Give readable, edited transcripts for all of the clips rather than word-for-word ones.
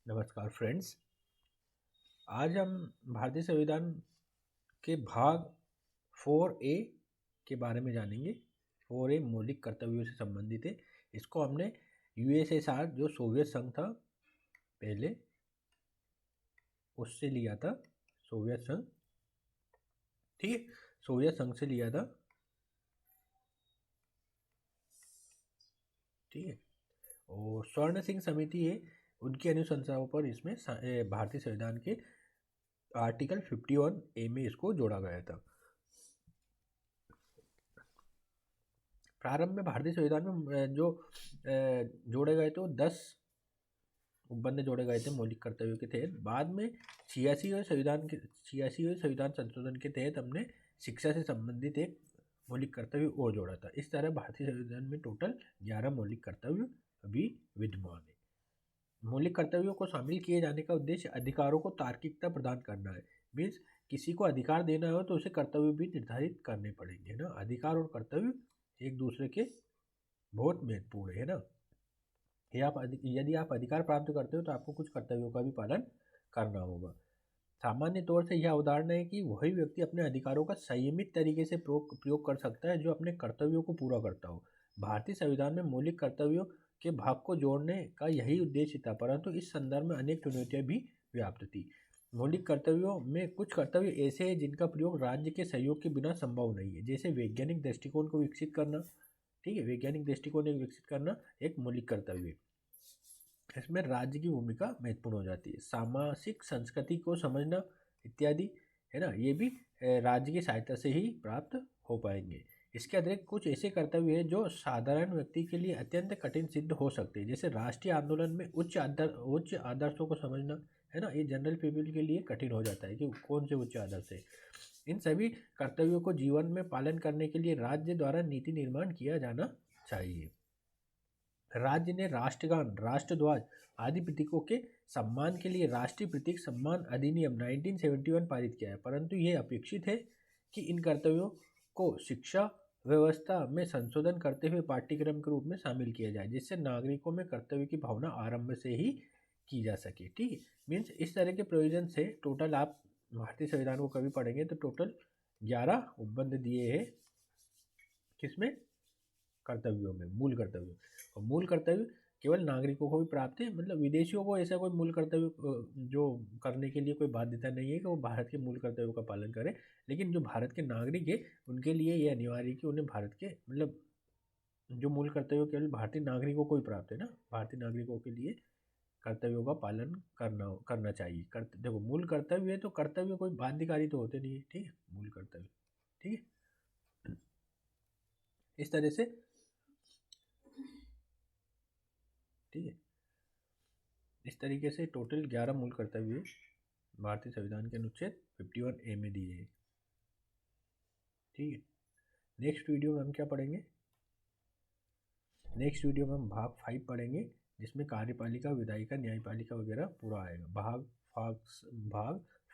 नमस्कार फ्रेंड्स। आज हम भारतीय संविधान के भाग 4A के बारे में जानेंगे। 4A मौलिक कर्तव्यों से संबंधित है। इसको हमने यूएसएसआर जो सोवियत संघ था पहले, उससे लिया था। सोवियत संघ, ठीक है, सोवियत संघ से लिया था, ठीक है। और स्वर्ण सिंह समिति है, उनकी अनुशंसाओं पर इसमें भारतीय संविधान के आर्टिकल 51A में इसको जोड़ा गया था। प्रारंभ में भारतीय संविधान में जो जोड़े गए थे वो 10 उपबंध जोड़े गए थे मौलिक कर्तव्यों के तहत। बाद में 86वें संविधान संशोधन के तहत हमने शिक्षा से संबंधित एक मौलिक कर्तव्य और जोड़ा था। इस तरह भारतीय संविधान में टोटल 11 मौलिक कर्तव्य अभी विद्यमान है। मौलिक कर्तव्यों को शामिल किए जाने का उद्देश्य अधिकारों को तार्किकता प्रदान करना है। मीन्स किसी को अधिकार देना हो तो उसे कर्तव्य भी निर्धारित करने पड़ेंगे ना। अधिकार और कर्तव्य एक दूसरे के बहुत महत्वपूर्ण है ना। यदि आप अधिकार प्राप्त करते हो तो आपको कुछ कर्तव्यों का भी पालन करना होगा। सामान्य तौर से यह अवधारणा है कि वही व्यक्ति अपने अधिकारों का संयमित तरीके से प्रयोग कर सकता है जो अपने कर्तव्यों को पूरा करता हो। भारतीय संविधान में मौलिक कर्तव्यों के भाग को जोड़ने का यही उद्देश्य था, परंतु इस संदर्भ में अनेक चुनौतियां भी व्याप्त थी। मौलिक कर्तव्यों में कुछ कर्तव्य ऐसे हैं जिनका प्रयोग राज्य के सहयोग के बिना संभव नहीं है, जैसे वैज्ञानिक दृष्टिकोण को विकसित करना। ठीक है, वैज्ञानिक दृष्टिकोण विकसित करना एक मौलिक कर्तव्य है। इसमें राज्य की भूमिका महत्वपूर्ण हो जाती है। सामाजिक संस्कृति को समझना इत्यादि है ना, ये भी राज्य की सहायता से ही प्राप्त हो पाएंगे। इसके अतिरिक्त कुछ ऐसे कर्तव्य हैं जो साधारण व्यक्ति के लिए अत्यंत कठिन सिद्ध हो सकते हैं, जैसे राष्ट्रीय आंदोलन में उच्च आदर्शों को समझना, है ना। ये जनरल पीपल के लिए कठिन हो जाता है कि कौन से उच्च आदर्श है। इन सभी कर्तव्यों को जीवन में पालन करने के लिए राज्य द्वारा नीति निर्माण किया जाना चाहिए। राज्य ने राष्ट्रगान, राष्ट्रध्वज आदि प्रतीकों के सम्मान के लिए राष्ट्रीय प्रतीक सम्मान अधिनियम 1971 पारित किया है, परंतु यह अपेक्षित है कि इन कर्तव्यों को शिक्षा व्यवस्था में संशोधन करते हुए पाठ्यक्रम के रूप में शामिल किया जाए, जिससे नागरिकों में कर्तव्य की भावना आरंभ से ही की जा सके। ठीक है, मीन्स इस तरह के प्रोविजन से टोटल आप भारतीय संविधान को कभी पढ़ेंगे तो टोटल 11 उपबंध दिए हैं, किसमें, कर्तव्यों में, मूल कर्तव्य। और मूल कर्तव्य केवल नागरिकों को भी प्राप्त है, मतलब विदेशियों को ऐसा कोई मूल कर्तव्य जो करने के लिए कोई बाध्यता नहीं है कि वो भारत के मूल कर्तव्यों का पालन करें। लेकिन जो भारत के नागरिक है उनके लिए ये अनिवार्य है कि उन्हें भारत के मतलब जो मूल कर्तव्य केवल भारतीय नागरिकों को ही प्राप्त है ना। भारतीय नागरिकों के लिए कर्तव्यों का पालन करना चाहिए। देखो, मूल कर्तव्य है तो कर्तव्य कोई बाध्यकारी तो होते नहीं है। ठीक है, मूल कर्तव्य, ठीक है। इस तरह से, ठीक है, इस तरीके से टोटल 11 मूल कर्तव्य भारतीय संविधान के अनुच्छेद 51A में दिए हैं। ठीक है, नेक्स्ट वीडियो में हम क्या पढ़ेंगे, नेक्स्ट वीडियो में हम भाग 5 पढ़ेंगे, जिसमें कार्यपालिका, विधायिका, न्यायपालिका वगैरह पूरा आएगा। भाग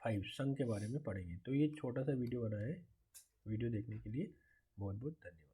5 संघ के बारे में पढ़ेंगे। तो ये छोटा सा वीडियो बना है। वीडियो देखने के लिए बहुत बहुत धन्यवाद।